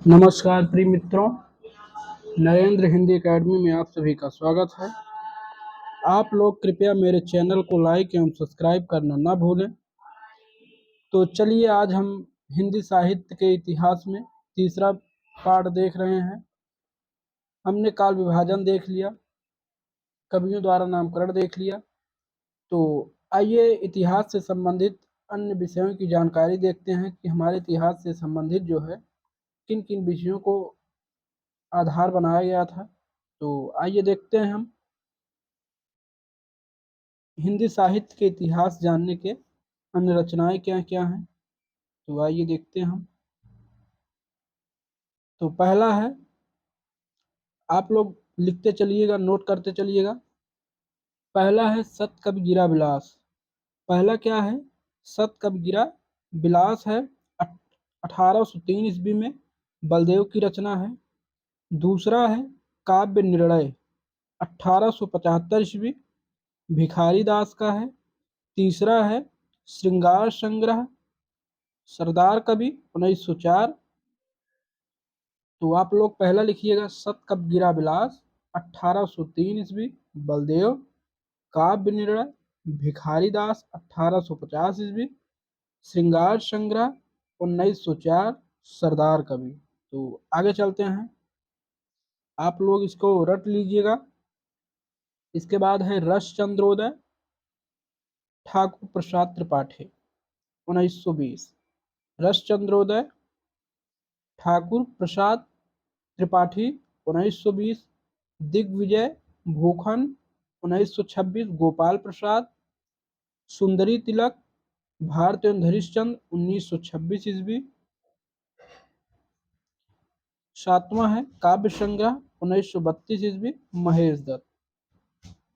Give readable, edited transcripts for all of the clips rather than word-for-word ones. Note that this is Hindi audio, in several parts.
नमस्कार प्रिय मित्रों, नरेंद्र हिंदी एकेडमी में आप सभी का स्वागत है। आप लोग कृपया मेरे चैनल को लाइक एवं सब्सक्राइब करना ना भूलें। तो चलिए आज हम हिंदी साहित्य के इतिहास में तीसरा पाठ देख रहे हैं। हमने काल विभाजन देख लिया, कवियों द्वारा नामकरण देख लिया। तो आइए इतिहास से संबंधित अन्य विषयों की जानकारी देखते हैं कि हमारे इतिहास से संबंधित जो है किन किन विषयों को आधार बनाया गया था। तो आइए देखते हैं हम हिंदी साहित्य के इतिहास जानने के अन्य रचनाएं क्या क्या हैं। तो आइए देखते हैं हम। तो पहला है, आप लोग लिखते चलिएगा, नोट करते चलिएगा। पहला है सत कबि गिरा बिलास। पहला क्या है? सत कबि गिरा बिलास है, 1803 ईस्वी में बलदेव की रचना है। दूसरा है काव्य निर्णय, 1875 ईस्वी, भिखारी दास का है। तीसरा है श्रृंगार संग्रह, सरदार कवि, 1904। तो आप लोग पहला लिखिएगा सत कब गिरा बिलास, 1803 ईस्वी, बलदेव। काव्य निर्णय, भिखारी दास, 1850 ईस्वी। श्रृंगार संग्रह, 1904, सरदार कवि। तो आगे चलते हैं, आप लोग इसको रट लीजिएगा। इसके बाद है रस चंद्रोदय, ठाकुर प्रसाद त्रिपाठी, 1920। रस चंद्रोदय, ठाकुर प्रसाद त्रिपाठी, 1920। दिग्विजय भूखंड, 1926, गोपाल प्रसाद। सुंदरी तिलक, भारत एवं हरिश्चंद्र, 1926 ईस्वी। सातवां है काव्य संग्रह, 1932 ईस्वी, महेश दत्त।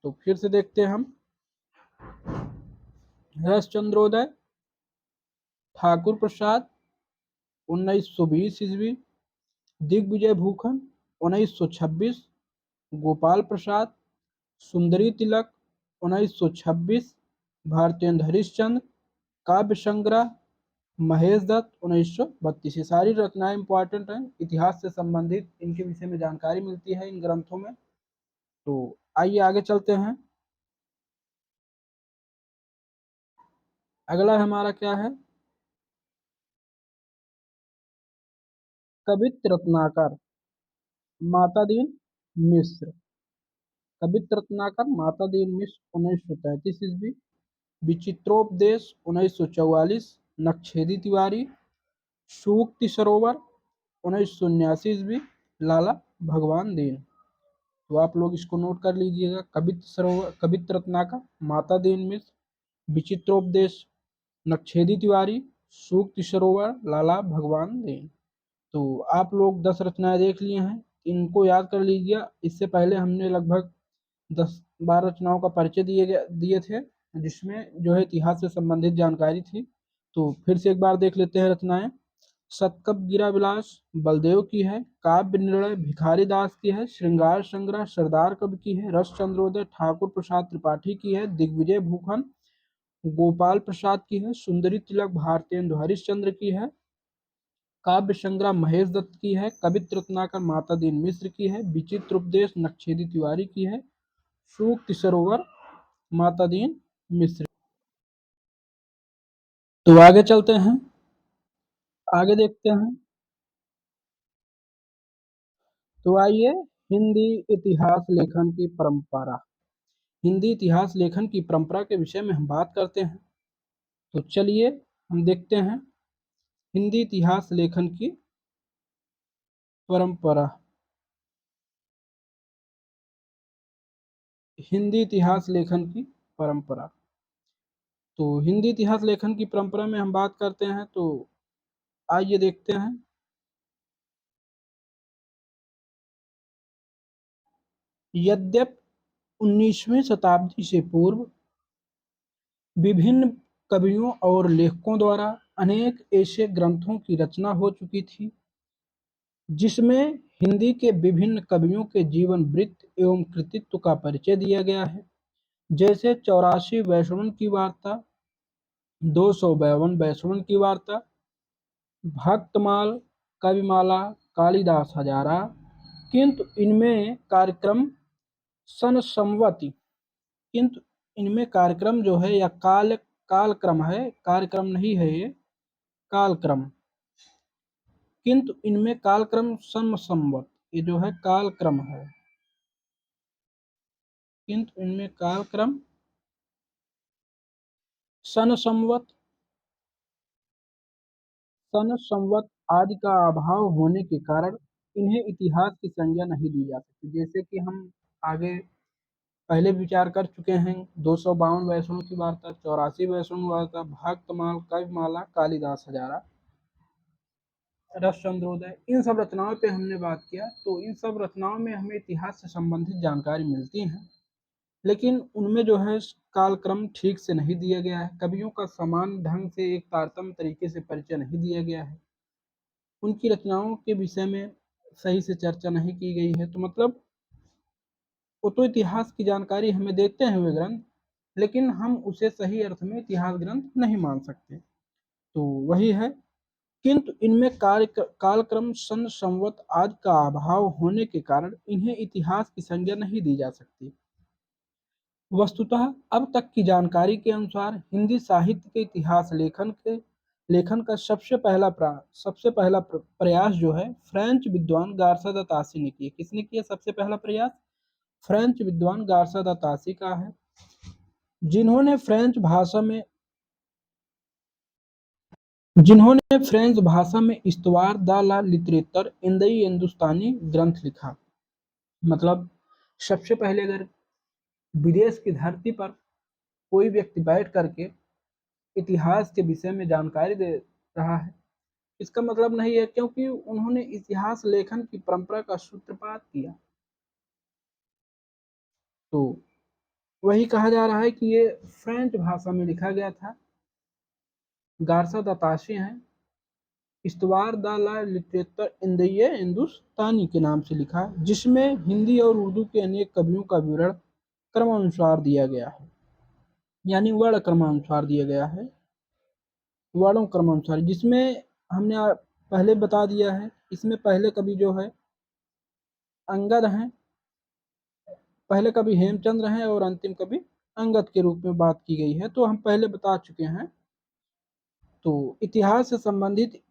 तो फिर से देखते हैं हम। रस चंद्रोदय, ठाकुर प्रसाद, 1920 ईस्वी। दिग्विजय भूखंड, 1926, गोपाल प्रसाद। सुंदरी तिलक, 1926, भारतेंद्र हरिश्चंद्र। काव्य संग्रह, महेश दत्त, 1932। ये सारी रचनाएं इंपॉर्टेंट हैं, इतिहास से संबंधित इनके विषय में जानकारी मिलती है इन ग्रंथों में। तो आइए आगे चलते हैं। अगला हमारा क्या है? कवित्र रत्नाकर, मातादीन मिश्र। कवित्र रत्नाकर, मातादीन मिश्र, 1933 ईस्वी। विचित्रोपदेश, 1944, नक्शेदी तिवारी। सूक्ति सरोवर, 1979 ईस्वी, लाला भगवान दीन। तो आप लोग इसको नोट कर लीजिएगा। कवित्र सरोवर, कवित्र रत्नाकर, माता दीन मिश्र, विचित्रोपदेश, नक्शेदी तिवारी, सूक्ति सरोवर, लाला भगवान दीन। तो आप लोग 10 रचनाएं देख लिए हैं, इनको याद कर लीजिए। इससे पहले हमने लगभग 10-12 रचनाओं का परिचय दिए थे, जिसमें जो है इतिहास से संबंधित जानकारी थी। तो फिर से एक बार देख लेते हैं रचनाएं। सतकब गिरा विलास बलदेव की है। काव्य निर्णय भिखारी दास की है। श्रृंगार संग्रह सरदार कवि की है। रस चंद्रोदय ठाकुर प्रसाद त्रिपाठी की है। दिग्विजय भूखंड गोपाल प्रसाद की है। सुंदरी तिलक भारतेंदु हरिश्चंद्र की है। काव्य संग्रह महेश दत्त की है। कवित्र रत्नाकर माता दीन मिश्र की है। विचित्र उपदेश नक्शेदी तिवारी की है। सूक्ति सरोवर माता दीन मिश्र। तो आगे चलते हैं, आगे देखते हैं। तो आइए हिंदी इतिहास लेखन की परंपरा, हिंदी इतिहास लेखन की परंपरा के विषय में हम बात करते हैं। तो चलिए हम देखते हैं हिंदी इतिहास लेखन की परंपरा। हिंदी इतिहास लेखन की परंपरा। तो हिंदी इतिहास लेखन की परंपरा में हम बात करते हैं। तो आइए देखते हैं। यद्यपि 19वीं शताब्दी से पूर्व विभिन्न कवियों और लेखकों द्वारा अनेक ऐसे ग्रंथों की रचना हो चुकी थी जिसमें हिंदी के विभिन्न कवियों के जीवन वृत्त एवं कृतित्व का परिचय दिया गया है, जैसे 84 वैष्णवन की वार्ता, 252 वैष्णवन की वार्ता, भक्तमाल, कविमाला, कालिदास हजारा, किंतु इनमें कार्यक्रम सन संवति, किंतु इनमें कार्यक्रम जो है या कालक्रम है, कार्यक्रम नहीं है ये, कालक्रम, किंतु इनमें कालक्रम सन संवत, ये जो है कालक्रम है, किंतु इनमें कालक्रम सन संवत आदि का अभाव होने के कारण इन्हें इतिहास की संज्ञा नहीं दी जा सकती। जैसे कि हम आगे पहले विचार कर चुके हैं, 252 वैष्णव की वार्ता, 84 वैष्णव वार्ता, भक्तमाल, कविमाला, कालिदास हजारा, रस चंद्रोदय, इन सब रचनाओं पे हमने बात किया। तो इन सब रचनाओं में हमें इतिहास से संबंधित जानकारी मिलती है, लेकिन उनमें जो है कालक्रम ठीक से नहीं दिया गया है, कवियों का समान ढंग से एक तारतम्य तरीके से परिचय नहीं दिया गया है, उनकी रचनाओं के विषय में सही से चर्चा नहीं की गई है। तो मतलब वो तो इतिहास की जानकारी हमें देते हैं वे ग्रंथ, लेकिन हम उसे सही अर्थ में इतिहास ग्रंथ नहीं मान सकते। तो वही है, किंतु इनमें कालक्रम सन संवत आदि का अभाव होने के कारण इन्हें इतिहास की संज्ञा नहीं दी जा सकती। वस्तुतः अब तक की जानकारी के अनुसार हिंदी साहित्य के इतिहास लेखन का सबसे पहला प्रयास जो है फ्रेंच विद्वान गार्सा द तासी ने किया। किसने किया सबसे पहला प्रयास? फ्रेंच विद्वान गार्सा द तासी का है, जिन्होंने फ्रेंच भाषा में इस्तवार द ला लिटरेचर इंदई हिंदुस्तानी ग्रंथ लिखा। मतलब सबसे पहले अगर विदेश की धरती पर कोई व्यक्ति बैठ करके इतिहास के विषय में जानकारी दे रहा है, इसका मतलब नहीं है क्योंकि उन्होंने इतिहास लेखन की परंपरा का सूत्रपात किया। तो वही कहा जा रहा है कि ये फ्रेंच भाषा में लिखा गया था। गार्सा द ताशी हैं, इस्तवार द ला लिटरेचर इंदये हिंदुस्तानी के नाम से लिखा, जिसमें हिंदी और उर्दू के अनेक कवियों का विवरण क्रमानुसार दिया गया है, यानी वर्ण क्रमानुसार दिया गया है, वर्णों क्रमानुसार, जिसमें हमने पहले बता दिया है। इसमें पहले कवि जो है अंगद हैं, पहले कवि हेमचंद्र हैं और अंतिम कवि अंगद के रूप में बात की गई है, तो हम पहले बता चुके हैं। तो इतिहास से संबंधित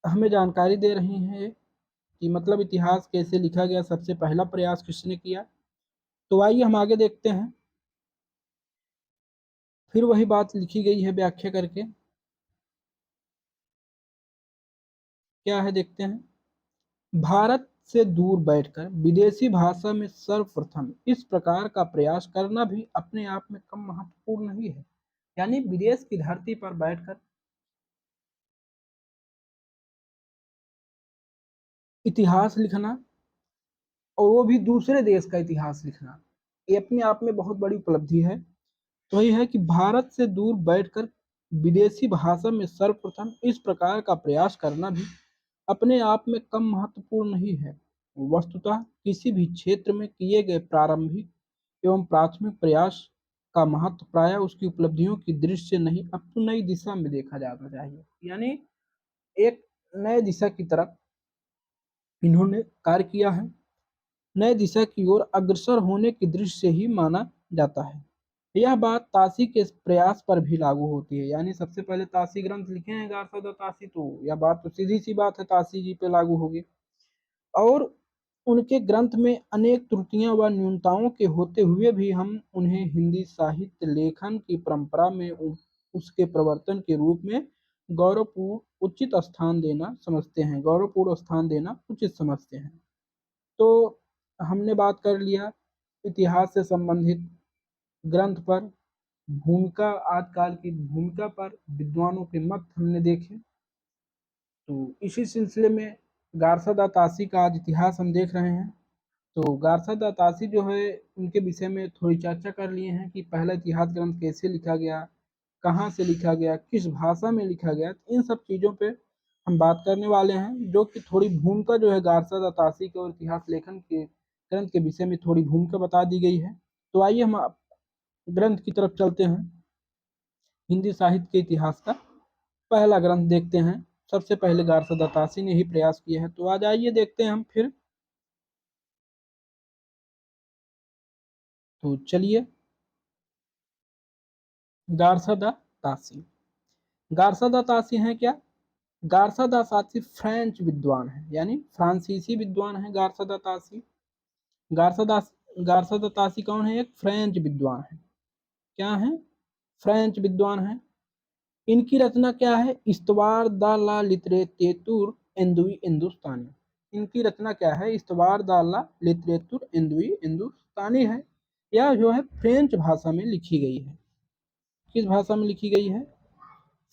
हमें जानकारी दे रही है कि मतलब इतिहास कैसे लिखा गया, सबसे पहला प्रयास किसने किया। तो आइए हम आगे देखते हैं। फिर वही बात लिखी गई है व्याख्या करके, क्या है देखते हैं। भारत से दूर बैठकर विदेशी भाषा में सर्वप्रथम इस प्रकार का प्रयास करना भी अपने आप में कम महत्वपूर्ण नहीं है। यानी विदेश की धरती पर बैठकर इतिहास लिखना, और वो भी दूसरे देश का इतिहास लिखना, ये अपने आप में बहुत बड़ी उपलब्धि है। तो यह है कि भारत से दूर बैठकर विदेशी भाषा में सर्वप्रथम इस प्रकार का प्रयास करना भी अपने आप में कम महत्वपूर्ण नहीं है। वस्तुतः किसी भी क्षेत्र में किए गए प्रारंभिक एवं प्राथमिक प्रयास का महत्व प्रायः उसकी उपलब्धियों की दृष्टि से नहीं अपितु नई दिशा में देखा जाना चाहिए। यानी एक नए दिशा की तरफ इन्होंने कार्य किया है, नए दिशा की ओर अग्रसर होने की दृष्टि से ही माना जाता है। यह बात ताशी के प्रयास पर भी लागू होती है। यानी सबसे पहले ताशी ग्रंथ लिखे हैं गार्सा द ताशी, तो यह बात तो सीधी सी बात है ताशी जी पे लागू होगी। और उनके ग्रंथ में अनेक त्रुटियां व न्यूनताओं के होते हुए भी हम उन्हें हिंदी साहित्य लेखन की परंपरा में उसके प्रवर्तन के रूप में गौरवपूर्ण स्थान देना उचित समझते हैं। तो हमने बात कर लिया इतिहास से संबंधित ग्रंथ पर, भूमिका, आदिकाल की भूमिका पर विद्वानों के मत हमने देखे। तो इसी सिलसिले में गार्सा द ताशी का आज इतिहास हम देख रहे हैं। तो गार्सा द ताशी जो है उनके विषय में थोड़ी चर्चा कर लिए हैं कि पहला इतिहास ग्रंथ कैसे लिखा गया, कहाँ से लिखा गया, किस भाषा में लिखा गया, इन सब चीज़ों पे हम बात करने वाले हैं। जो कि थोड़ी भूमिका जो है गार्सा द ताशी के और इतिहास लेखन के ग्रंथ के विषय में थोड़ी भूमिका बता दी गई है। तो आइए हम ग्रंथ की तरफ चलते हैं। हिंदी साहित्य के इतिहास का पहला ग्रंथ देखते हैं। सबसे पहले गारसा दत्तासी ने ही प्रयास किया है। तो आज आइए देखते हैं हम फिर। तो चलिए, गारसा दा तासी। गारसा दा तासी हैं क्या? गारसा दा तासी फ्रेंच विद्वान है, यानी फ्रांसीसी विद्वान है गारसा दा तासी। गारसा दा गारसा दा तासी कौन है? एक फ्रेंच विद्वान है। क्या है? फ्रेंच विद्वान है। इनकी रचना क्या है? इस्तवार दा ला लिटरेतुर एंदुई हिंदुस्तानी। इनकी रचना क्या है? इस्तवार दा ला लिटरेतुर एंदुई हिंदुस्तानी है। यह जो है फ्रेंच भाषा में लिखी गई है। किस भाषा में लिखी गई है?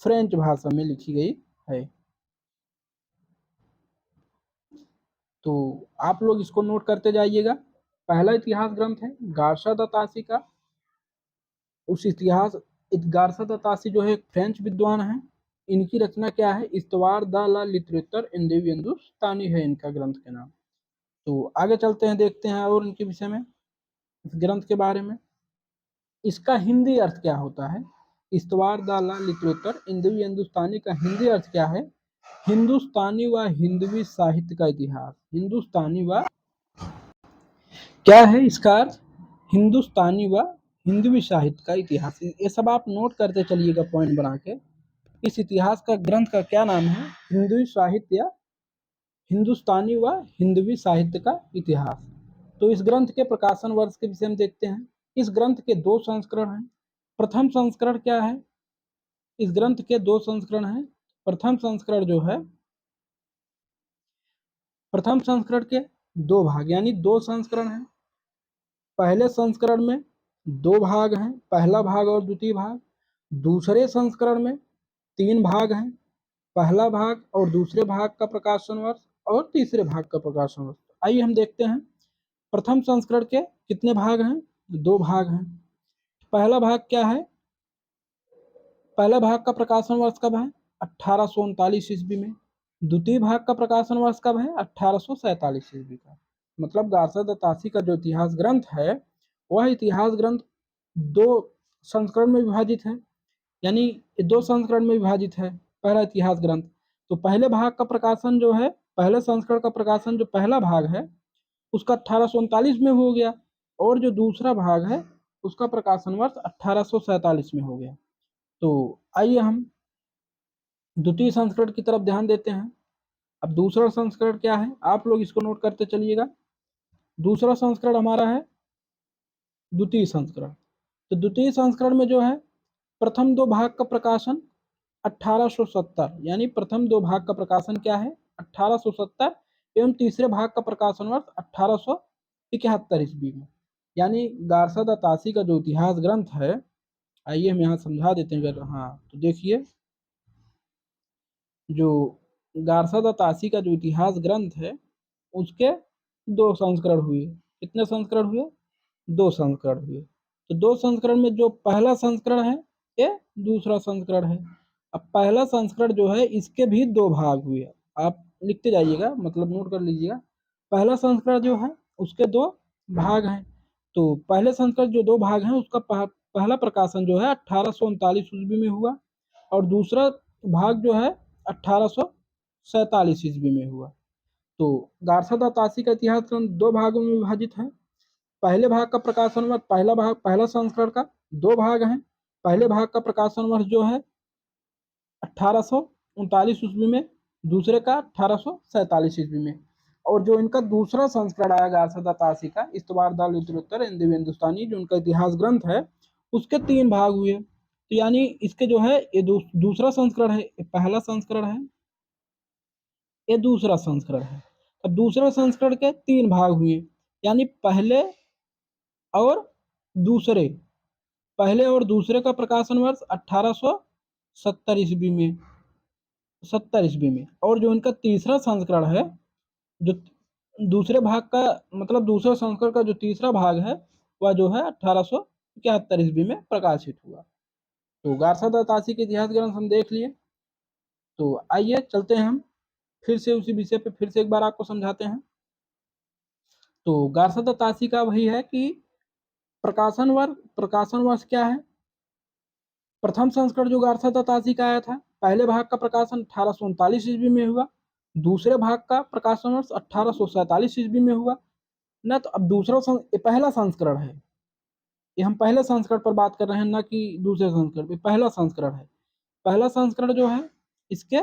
फ्रेंच भाषा में लिखी गई है। तो आप लोग इसको नोट करते जाइएगा। पहला इतिहास ग्रंथ है गारसा दा तासी का। उस इतिहास गारसा दा तासी जो है एक फ्रेंच विद्वान है। इनकी रचना क्या है? इस्तवार दा ला लिटरेचर इन द हिंदुस्तानी है इनका ग्रंथ का नाम। तो आगे चलते हैं, देखते हैं और इनके विषय में, इस ग्रंथ के बारे में। इसका हिंदी अर्थ क्या होता है? इस्तवार दा ला लिटरेचर इन द हिंदुस्तानी का हिंदी अर्थ क्या है? हिंदुस्तानी व हिंदवी साहित्य का इतिहास। हिंदुस्तानी व क्या है इसका अर्थ? हिंदुस्तानी व हिंदवी साहित्य का इतिहास। ये सब आप नोट करते चलिएगा पॉइंट बना के। इस इतिहास का ग्रंथ का क्या नाम है? हिंदवी साहित्य या हिंदुस्तानी व हिंदवी साहित्य का इतिहास। तो इस ग्रंथ के प्रकाशन वर्ष के विषय में देखते हैं। इस ग्रंथ के 2 संस्करण हैं। प्रथम संस्करण क्या है? इस ग्रंथ के 2 संस्करण हैं। प्रथम संस्करण जो है, प्रथम संस्करण के 2 भाग, यानी 2 संस्करण हैं। पहले संस्करण में 2 भाग हैं, पहला भाग और द्वितीय भाग। दूसरे संस्करण में 3 भाग हैं, पहला भाग और दूसरे भाग का प्रकाशन वर्ष और तीसरे भाग का प्रकाशन वर्ष। आइए हम देखते हैं प्रथम संस्करण के कितने भाग हैं? 2 भाग हैं। पहला भाग क्या है? पहला भाग का प्रकाशन वर्ष कब है? 1839 ईस्वी में। द्वितीय भाग का प्रकाशन वर्ष कब है? 1847 ईस्वी का। मतलब गारसा दा तासी का जो इतिहास ग्रंथ है, वह इतिहास ग्रंथ 2 संस्करण में विभाजित है, यानी 2 संस्करण में विभाजित है पहला इतिहास ग्रंथ। तो पहले भाग का प्रकाशन जो है, पहले संस्करण का प्रकाशन जो पहला भाग है उसका 1839 में हो गया, और जो दूसरा भाग है उसका प्रकाशन वर्ष 1847 में हो गया। तो आइए हम द्वितीय संस्करण की तरफ ध्यान देते हैं। अब दूसरा संस्करण क्या है, आप लोग इसको नोट करते चलिएगा। दूसरा संस्करण हमारा है द्वितीय संस्करण। तो द्वितीय संस्करण में जो है प्रथम 2 भाग का प्रकाशन 1870, यानी प्रथम 2 भाग का प्रकाशन क्या है? 1870, एवं तीसरे भाग का प्रकाशन वर्ष 1871 ईस्वी में। यानी गारसा दा तासी का जो इतिहास ग्रंथ है, आइए हम यहाँ समझा देते हैं। अगर हाँ तो देखिए, जो गारसा दा तासी का जो इतिहास ग्रंथ है उसके 2 संस्करण हुए। कितने संस्करण हुए? 2 संस्करण हुए। तो 2 संस्करण में जो पहला संस्करण है, ये दूसरा संस्करण है। अब पहला संस्करण जो है इसके भी 2 भाग हुए। आप लिखते जाइएगा, मतलब नोट कर लीजिएगा। पहला संस्करण जो है उसके 2 भाग हैं। तो पहले संस्करण जो 2 भाग हैं उसका पहला प्रकाशन जो है 1839 ईस्वी में हुआ, और दूसरा भाग जो है 1847 ईस्वी में हुआ। तो गारसा दा तासी का इतिहास ग्रंथ 2 भागों में विभाजित है। पहले भाग का प्रकाशन वर्ष, पहला भाग, पहला संस्करण का 2 भाग हैं। पहले भाग का प्रकाशन वर्ष जो है 1839 ईस्वी में, दूसरे का 1847 ईस्वी में। और जो इनका दूसरा संस्करण आया गारसा दा तासी का, इस्तवार दा लिटरेचर इन द हिंदुस्तानी, जो उनका इतिहास ग्रंथ है, उसके 3 भाग हुए। तो यानी इसके जो है ये दूसरा संस्करण है, ये पहला संस्करण है, ये दूसरा संस्करण है। अब दूसरे संस्करण के 3 भाग हुए, यानी और दूसरे पहले और दूसरे का प्रकाशन वर्ष 1870 ईस्वी में, 70 ईस्वी में। और जो इनका तीसरा संस्करण है, जो दूसरे भाग का, मतलब दूसरे संस्करण का जो तीसरा भाग है, वह जो है 1871 ईस्वी में प्रकाशित हुआ। तो गारसा दा तासी के इतिहास ग्रंथ हम देख लिए। तो आइए चलते हैं हम फिर से उसी विषय पे फिर से एक बार आपको समझाते हैं। तो गारसा दा तासी का वही है कि प्रकाशन वर्ष क्या है? प्रथम संस्करण जो गारसा दा तासी का आया था पहले भाग का प्रकाशन 1839 ईस्वी में हुआ, दूसरे भाग का प्रकाशन वर्ष 1847 ईस्वी में हुआ ना। तो अब पहला संस्करण है, ये हम पहले संस्करण पर बात कर रहे हैं ना कि दूसरे संस्करण पे। पहला संस्करण है, पहला संस्करण जो है इसके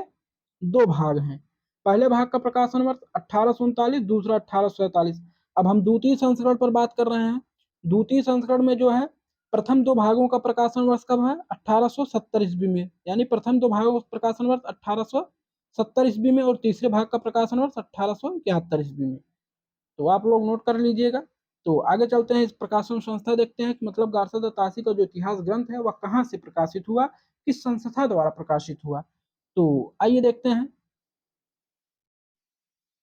दो भाग हैं। पहले भाग का प्रकाशन वर्ष 1839, दूसरा 1847। अब हम द्वितीय संस्करण पर बात कर रहे हैं। द्वितीय संस्करण में जो है प्रथम दो भागों का प्रकाशन वर्ष कब है? 1870 ईस्वी में, यानी प्रथम दो भागों का प्रकाशन वर्ष 1870 ईस्वी में और तीसरे भाग का प्रकाशन वर्ष 1871 ईस्वी में। तो आप लोग नोट कर लीजिएगा। तो आगे चलते हैं, इस प्रकाशन संस्था देखते हैं कि मतलब गार्सद तासी का जो इतिहास ग्रंथ है वह कहाँ से प्रकाशित हुआ, किस संस्था द्वारा प्रकाशित हुआ। तो आइए देखते हैं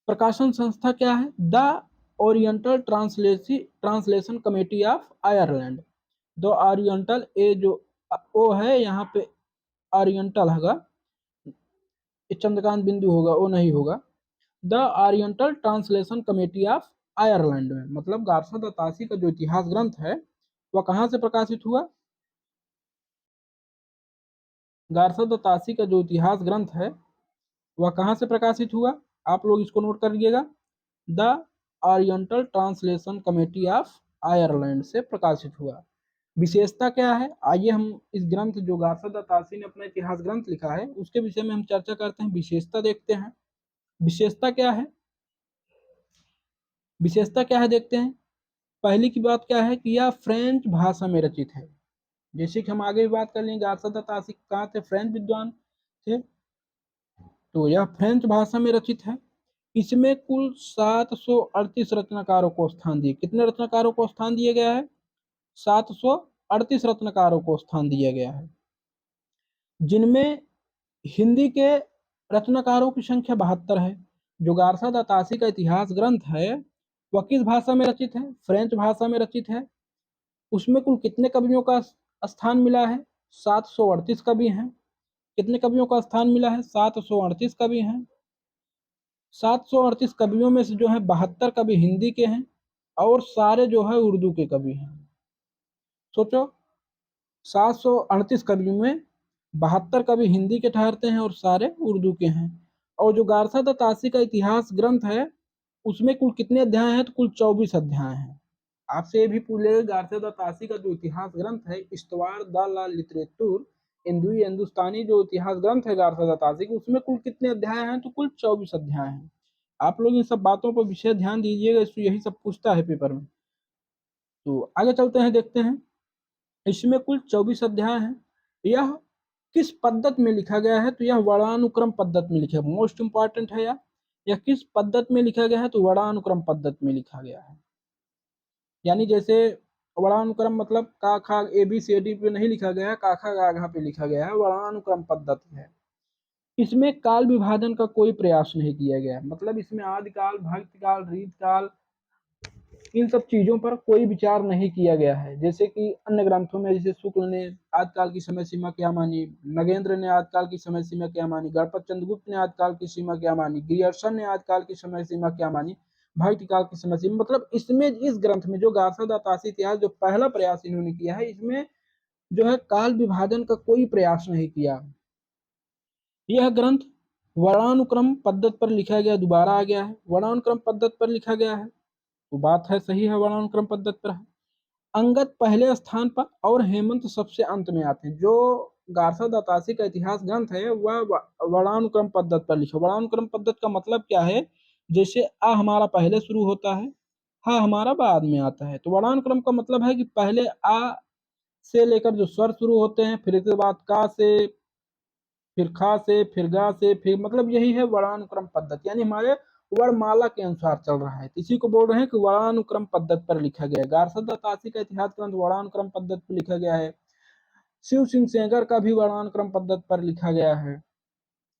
प्रकाशन संस्था क्या है। The Oriental Translation Committee of Ireland. The Oriental, ए जो ओ है यहाँ पे ओरिएंटल होगा, चंद्रकांत बिंदु होगा, ओ नहीं होगा। The Oriental Translation Committee of Ireland में मतलब गार्सद तासी का जो इतिहास ग्रंथ है वह कहाँ से प्रकाशित हुआ। गार्सद तासी का जो इतिहास ग्रंथ है वह कहाँ से प्रकाशित हुआ, आप लोग इसको नोट कर लीजिएगा। The Oriental Translation Committee of Ireland से प्रकाशित हुआ। विशेषता क्या है, आइए हम इस ग्रंथ जो गार्सद तासी ने अपना इतिहास ग्रंथ लिखा है उसके विषय में हम चर्चा करते हैं। विशेषता देखते हैं, विशेषता क्या है, विशेषता क्या है देखते हैं। पहली की बात क्या है कि यह फ्रेंच भाषा में रचित है। जैसे कि हम आगे भी बात कर लेंगे, गार्सद तासी कहाँ थे? फ्रेंच विद्वान थे, तो यह फ्रेंच भाषा में रचित है। इसमें कुल 738 रचनाकारों को स्थान दिए। कितने रचनाकारों को स्थान दिया गया है? 738 रत्नकारों को स्थान दिया गया है, जिनमें हिंदी के रचनाकारों की संख्या 72 है। जो गार्सद तासी का इतिहास ग्रंथ है वह किस भाषा में रचित है? फ्रेंच भाषा में रचित है। उसमें कुल कितने कवियों का स्थान मिला है? 738 कवि हैं। कितने कवियों का स्थान मिला है? 738 कवि हैं। 738 कवियों में से जो है 72 कवि हिंदी के हैं और सारे जो है उर्दू के कवि हैं। सोचो, 738 कवियों में 72 कवि हिंदी के ठहरते हैं और सारे उर्दू के हैं। और जो गार्सद तासी का इतिहास ग्रंथ है उसमें कुल कितने अध्याय हैं? तो कुल 24 अध्याय हैं। आपसे ये भी पूछ लेगा गार्सद तासी का जो इतिहास ग्रंथ है, इस्तवार द ला लिटरेचर हिंदुस्तानी जो इतिहास ग्रंथ है गार्सद तासी की, उसमें कुल कितने अध्याय हैं? तो कुल 24 अध्याय हैं। आप लोग इन सब बातों पर विशेष ध्यान दीजिएगा, इसको यही सब पूछता है पेपर में। तो आगे चलते हैं, देखते हैं इसमें कुल 24 अध्याय हैं। यह किस पद्धति में लिखा गया है? तो यह वर्णानुक्रम पद्धति में लिखा है। मोस्ट इंपॉर्टेंट है यह किस पद्धति में लिखा गया है? तो वर्णानुक्रम पद्धति में लिखा गया है। यानी जैसे वर्णानुक्रम मतलब का खा ए बी सी डी पे नहीं लिखा गया है, का खा गा घा पे लिखा गया है, वर्णानुक्रम पद्धति है। इसमें काल विभाजन का कोई प्रयास नहीं किया गया, मतलब इसमें आदिकाल, भक्तकाल, रीतकाल, इन सब चीजों पर कोई विचार नहीं किया गया है। जैसे कि अन्य ग्रंथों में, जैसे शुक्ल ने आदिकाल की समय सीमा क्या मानी, नगेंद्र ने आदिकाल की समय सीमा क्या मानी, गणपत चंद्रगुप्त ने आदिकाल की सीमा क्या मानी, ग्रियर्सन ने आदिकाल की समय सीमा क्या मानी, भक्तकाल की समय सीमा। मतलब इसमें, इस ग्रंथ में जो गार्सद तासी इतिहास जो पहला प्रयास इन्होंने किया है, इसमें जो है काल विभाजन का कोई प्रयास नहीं किया। यह ग्रंथ वर्णानुक्रम पद्धति पर लिखा गया, दोबारा आ गया है, वर्णानुक्रम पद्धति पर लिखा गया है, तो बात है सही है, वर्णानुक्रम पद्धति पर है। अंगद पहले स्थान पर और हेमंत सबसे अंत में आते हैं। जो गार्सद तासी का इतिहास ग्रंथ है वह वर्णानुक्रम पद्धति पर लिखा। वर्णानुक्रम पद्धति का मतलब क्या है? जैसे आ हमारा पहले शुरू होता है, हा हमारा बाद में आता है। तो वर्णानुक्रम का मतलब है कि पहले आ से लेकर जो स्वर शुरू होते हैं, फिर इसके बाद का से, फिर खा से, फिर गा से, फिर मतलब यही है वर्णानुक्रम पद्धति, यानी हमारे वर्णमाला के अनुसार चल रहा है। इसी को बोल रहे हैं कि वर्णानुक्रम पद्धति पर लिखा गया है। गार्सद तासी का इतिहास ग्रंथ वर्णानुक्रम पद्धति पर लिखा गया है। शिव सिंह सेंगर का भी वर्णानुक्रम पद्धति पर लिखा गया है।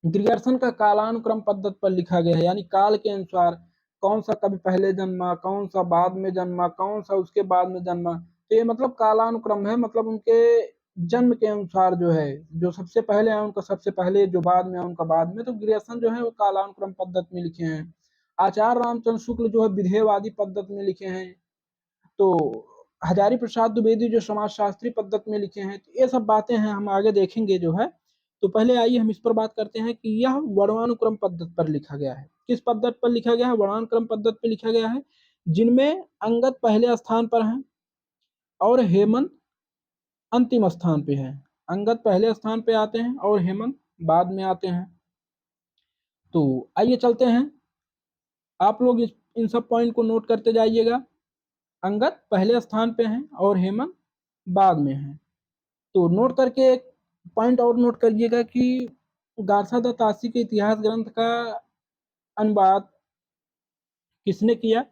ग्रियर्सन का कालानुक्रम पद्धति पर लिखा गया है, यानी काल के अनुसार कौन सा कभी पहले जन्मा, कौन सा बाद में जन्मा, कौन सा उसके बाद में जन्मा। तो ये मतलब कालानुक्रम है, मतलब उनके जन्म के अनुसार जो है, जो सबसे पहले है उनका सबसे पहले, जो बाद में है उनका बाद में। तो ग्रियर्सन जो है वो कालानुक्रम पद्धति में लिखे हैं। आचार्य रामचंद्र शुक्ल जो है विधेयवादी पद्धति में लिखे हैं। तो हजारी प्रसाद द्विवेदी जो समाजशास्त्री पद्धति में लिखे हैं। तो ये सब बातें हैं, हम आगे देखेंगे जो है। तो पहले आइए हम इस पर बात करते हैं कि यह वर्णानुक्रम पद्धति पर लिखा गया है। किस पद्धति पर लिखा गया है? वर्णानुक्रम पद्धति पर लिखा गया है, जिनमें अंगद पहले स्थान पर हैं और हेमंत अंतिम स्थान पे है। अंगद पहले स्थान पे आते हैं और हेमंत बाद में आते हैं। तो आइए चलते हैं, आप लोग इन सब पॉइंट को नोट करते जाइएगा। अंगद पहले स्थान पे हैं और हेमंत बाद में हैं। तो नोट करके एक पॉइंट और नोट करिएगा कि गारसा द तासी के इतिहास ग्रंथ का अनुवाद किसने किया?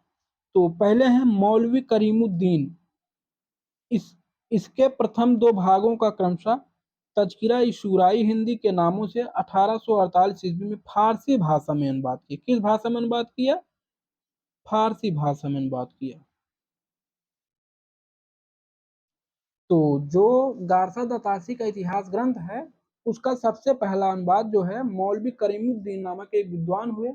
तो पहले हैं मौलवी करीमुद्दीन। इसके प्रथम दो भागों का क्रमशः तज़किरा शुराई हिंदी के नामों से 1848 ईस्वी में फारसी भाषा में अनुवाद किया। किस भाषा में अनुवाद किया? फारसी भाषा में अनुवाद किया। तो जो गारसा द तासी का इतिहास ग्रंथ है, उसका सबसे पहला अनुवाद जो है मौलवी करीमुद्दीन नामक एक विद्वान हुए,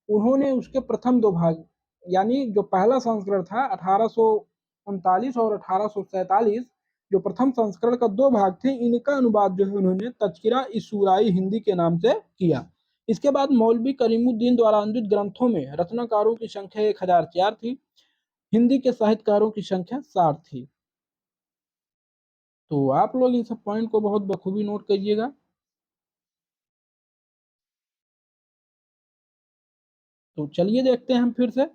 उन्होंने उसके प्रथम दो भाग, यानी जो पहला संस्करण था 1839 और 1847, जो प्रथम संस्करण का दो भाग थे, इनका अनुवाद जो है उन्होंने तज़किरा शुराई हिंदी के नाम से किया। इसके बाद मौलवी करीमुद्दीन द्वारा अनुदित ग्रंथों में रचनाकारों की संख्या 1004 थी, हिंदी के साहित्यकारों की संख्या 60 थी। तो आप लोग इन सब पॉइंट को बहुत बखूबी नोट करिएगा। तो चलिए देखते हैं हम फिर से।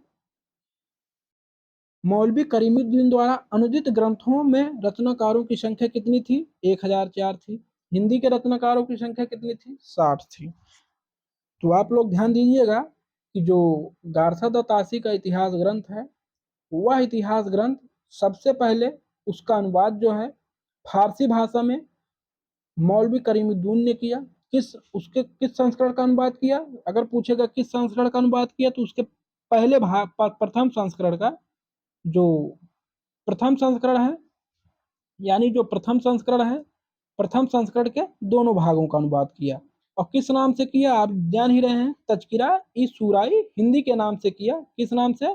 मौलवी करीमुद्दीन द्वारा अनुदित ग्रंथों में रचनाकारों की संख्या कितनी थी? 1004 थी। हिंदी के रचनाकारों की संख्या कितनी थी? 60 थी। तो आप लोग ध्यान दीजिएगा कि जो गारसा द तासी का इतिहास ग्रंथ है, वह इतिहास ग्रंथ सबसे पहले उसका अनुवाद जो है फारसी भाषा में मौलवी करीमुद्दीन ने किया। किस संस्करण का अनुवाद किया? अगर पूछेगा किस संस्करण का अनुवाद किया, तो उसके पहले भाग प्रथम संस्करण का, जो प्रथम संस्करण है, यानी जो प्रथम संस्करण है, प्रथम संस्करण के दोनों भागों का अनुवाद किया। और किस नाम से किया? आप जान ही रहे हैं, तज़किरा शुराई हिंदी के नाम से किया। किस नाम से?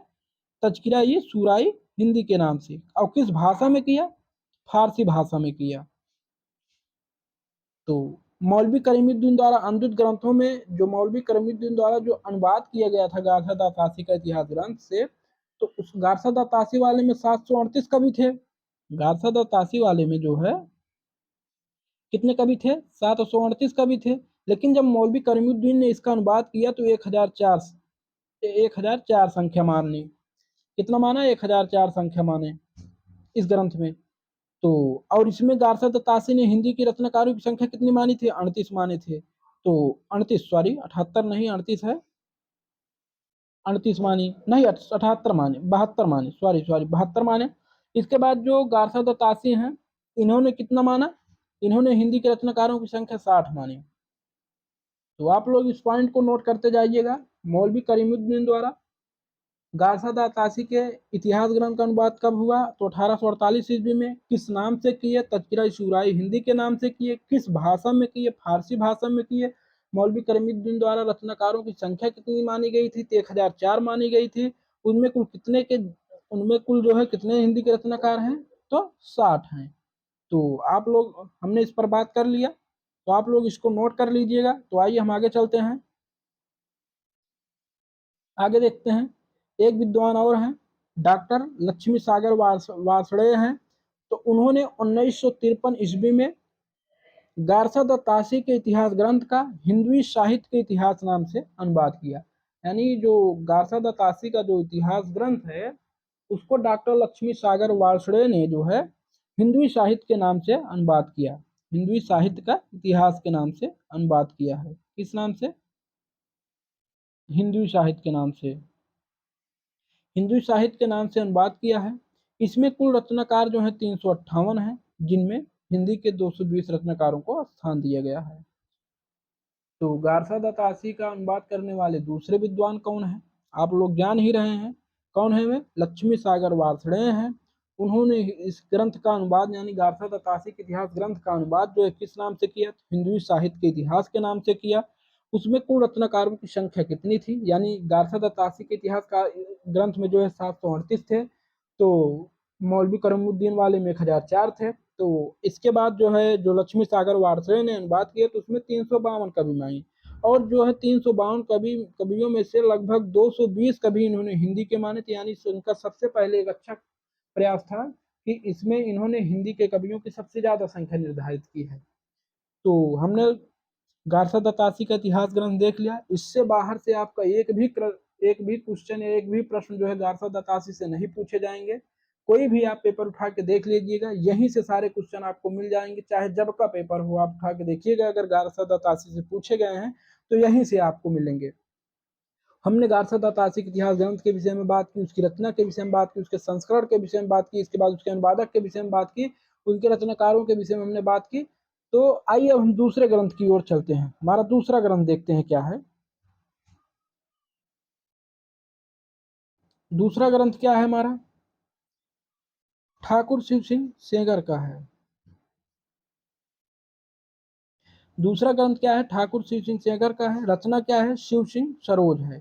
तज़किरा शुराई हिंदी के नाम से। और किस भाषा में किया? फारसी भाषा में किया। तो मौलवी करीमुद्दीन द्वारा अनुदित ग्रंथों में जो मौलवी करीमुद्दीन द्वारा जो अनुवाद किया गया था गारसा द तासी का इतिहास ग्रंथ से, तो उस गारसा द तासी वाले में 738 कवि थे। गारसा द तासी वाले में जो है कितने कवि थे? 738 कवि थे। लेकिन जब मौलवी करीमुद्दीन ने इसका अनुवाद किया तो 1004 संख्या मानी। कितना माना? 1004 संख्या माने इस ग्रंथ में। तो और इसमें गारसा द तासी ने हिंदी की रचनाकारों की संख्या कितनी मानी थी? 38 माने थे। तो 38, सॉरी 78 नहीं, 38 है। 38 मानी नहीं, 78 माने, 72 माने, सॉरी 72 माने। इसके बाद जो गारसा द तासी हैं, इन्होंने कितना माना? इन्होंने हिंदी के रचनाकारों की संख्या 60 मानी। तो आप लोग इस पॉइंट को नोट करते जाइएगा। मौलवी करीमुद्दीन द्वारा गारसा द तासी के इतिहास ग्रंथ का अनुवाद कब हुआ? तो 1848 ईस्वी में। किस नाम से किए? तज़किरा शुराई हिंदी के नाम से किए। किस भाषा में किए? फारसी भाषा में किए। मौलवी करीमुद्दीन द्वारा रचनाकारों की संख्या कितनी मानी गई थी? 1004 मानी गई थी। उनमें कुल जो है कितने हिंदी के रचनाकार हैं? तो 60 हैं। तो आप लोग, हमने इस पर बात कर लिया, तो आप लोग इसको नोट कर लीजिएगा। तो आइए हम आगे चलते हैं। आगे देखते हैं, एक विद्वान और हैं, डॉक्टर लक्ष्मी सागर वार्ष्णेय हैं। तो उन्होंने 1953 ईस्वी में गारसा द तासी के इतिहास ग्रंथ का हिंदवी साहित्य के इतिहास नाम से अनुवाद किया। यानी जो गारसा द तासी का जो इतिहास ग्रंथ है, उसको डॉक्टर लक्ष्मी सागर वार्ष्णेय ने जो है हिंदवी साहित्य के नाम से अनुवाद किया। हिंदवी साहित्य का इतिहास के नाम से अनुवाद किया है। किस नाम से? हिंदवी साहित्य के नाम से। हिंदू साहित्य के नाम से अनुवाद किया है। इसमें कुल रचनाकार जो है 358 है, जिनमें हिंदी के 220 रचनाकारों को स्थान दिया गया है। तो गारसा द तासी का अनुवाद करने वाले दूसरे विद्वान कौन है? आप लोग जान ही रहे हैं कौन है वे? लक्ष्मी सागर वार्ष्णेय हैं। उन्होंने इस ग्रंथ का अनुवाद, यानी गारसा द तासी के इतिहास ग्रंथ का अनुवाद जो है किस नाम से किया? हिंदवी साहित्य के इतिहास के नाम से किया। उसमें कुल रचनाकारों की संख्या कितनी थी? यानी गारसा द तासी के इतिहास का ग्रंथ में जो है 738 थे, तो मौलवी करीमुद्दीन वाले में 1004 थे। तो इसके बाद जो है जो लक्ष्मी सागर वारसे ने अनुवाद किया तो उसमें 352 कवि मांगे, और जो है 352 कवियों में से लगभग 220 कवि इन्होंने हिंदी के माने थे, यानी उनका सबसे पहले एक अच्छा प्रयास था कि इसमें इन्होंने हिंदी के कवियों की सबसे ज्यादा संख्या निर्धारित की है। तो हमने गारसा दत्तासी का इतिहास ग्रंथ देख लिया। इससे बाहर से आपका एक भी क्वेश्चन या एक भी प्रश्न जो है गारसा दत्तासी से नहीं पूछे जाएंगे। कोई भी आप पेपर उठा के देख लीजिएगा, यहीं से सारे क्वेश्चन आपको मिल जाएंगे, चाहे जब का पेपर हो आप उठा के देखिएगा, अगर गारसा दत्तासी से पूछे गए हैं तो यहीं से आपको मिलेंगे। हमने गारसा दत्तासी के इतिहास ग्रंथ के विषय में बात की, उसकी रचना के विषय में बात की, उसके संस्करण के विषय में बात की, इसके बाद उसके अनुवादक के विषय में बात की, उनके रचनाकारों के विषय में हमने बात की। तो आइए अब हम दूसरे ग्रंथ की ओर चलते हैं। हमारा दूसरा ग्रंथ देखते हैं क्या है। दूसरा ग्रंथ क्या है हमारा? ठाकुर शिव सिंह सेंगर का है। दूसरा ग्रंथ क्या है? ठाकुर शिव सिंह सेंगर का है। रचना क्या है? शिव सिंह सरोज है।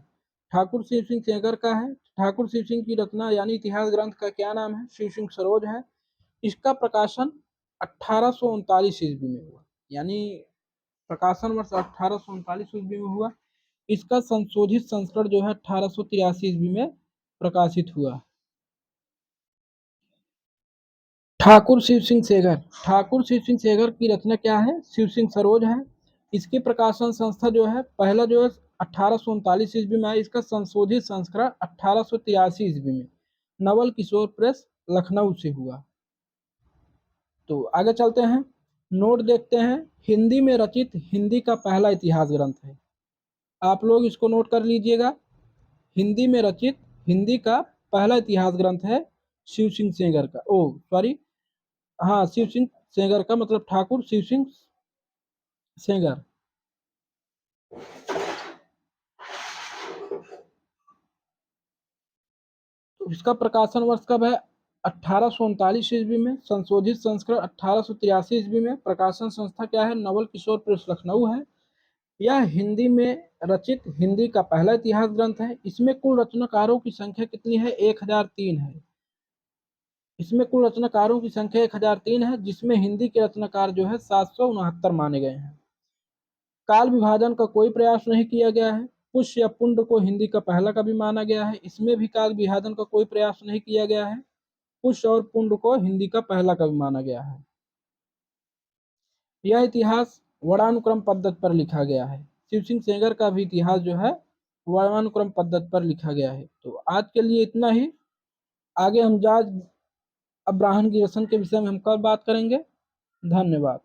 ठाकुर शिव सिंह सेंगर का है। ठाकुर शिव सिंह की रचना यानी इतिहास ग्रंथ का क्या नाम है? शिव सिंह सरोज है। इसका प्रकाशन 1839 ईस्वी में हुआ, यानी प्रकाशन वर्ष 1839 ईस्वी में हुआ। इसका संशोधित संस्करण जो है 1883 ईस्वी में प्रकाशित हुआ। ठाकुर शिव सिंह सेगर। ठाकुर शिव सिंह सेगर की रचना क्या है? शिव सिंह सरोज है। इसकी प्रकाशन संस्था जो है पहला जो है 1839 ईस्वी में आई, इसका संशोधित संस्करण 1883 ईस्वी में नवल किशोर प्रेस लखनऊ से हुआ। तो आगे चलते हैं, नोट देखते हैं। हिंदी में रचित हिंदी का पहला इतिहास ग्रंथ है। आप लोग इसको नोट कर लीजिएगा। हिंदी में रचित हिंदी का पहला इतिहास ग्रंथ है शिव सिंह सेंगर का। ओ सॉरी, हाँ, शिव सिंह सेंगर का मतलब ठाकुर शिव सिंह सेंगर। तो इसका प्रकाशन वर्ष कब है? 1839 ईस्वी में। संशोधित संस्करण 1883 ईस्वी में। प्रकाशन संस्था क्या है? नवल किशोर प्रेस लखनऊ है। यह हिंदी में रचित हिंदी का पहला इतिहास ग्रंथ है। इसमें कुल रचनाकारों की संख्या कितनी है? 1003 है। इसमें कुल रचनाकारों की संख्या 1003 है, जिसमें हिंदी के रचनाकार जो है 769 माने गए हैं। काल विभाजन का कोई प्रयास नहीं किया गया है। पुष्य या पुंड को हिंदी का पहला कवि माना गया है। इसमें भी काल विभाजन का कोई प्रयास नहीं किया गया है। पुष्य और पुंड को हिंदी का पहला कवि माना गया है। यह इतिहास वर्णानुक्रम पद्धति पर लिखा गया है। शिव सिंह सेंगर का भी इतिहास जो है वर्णानुक्रम पद्धति पर लिखा गया है। तो आज के लिए इतना ही। आगे हम जॉर्ज अब्राहम गिब्सन के विषय में हम कल बात करेंगे। धन्यवाद।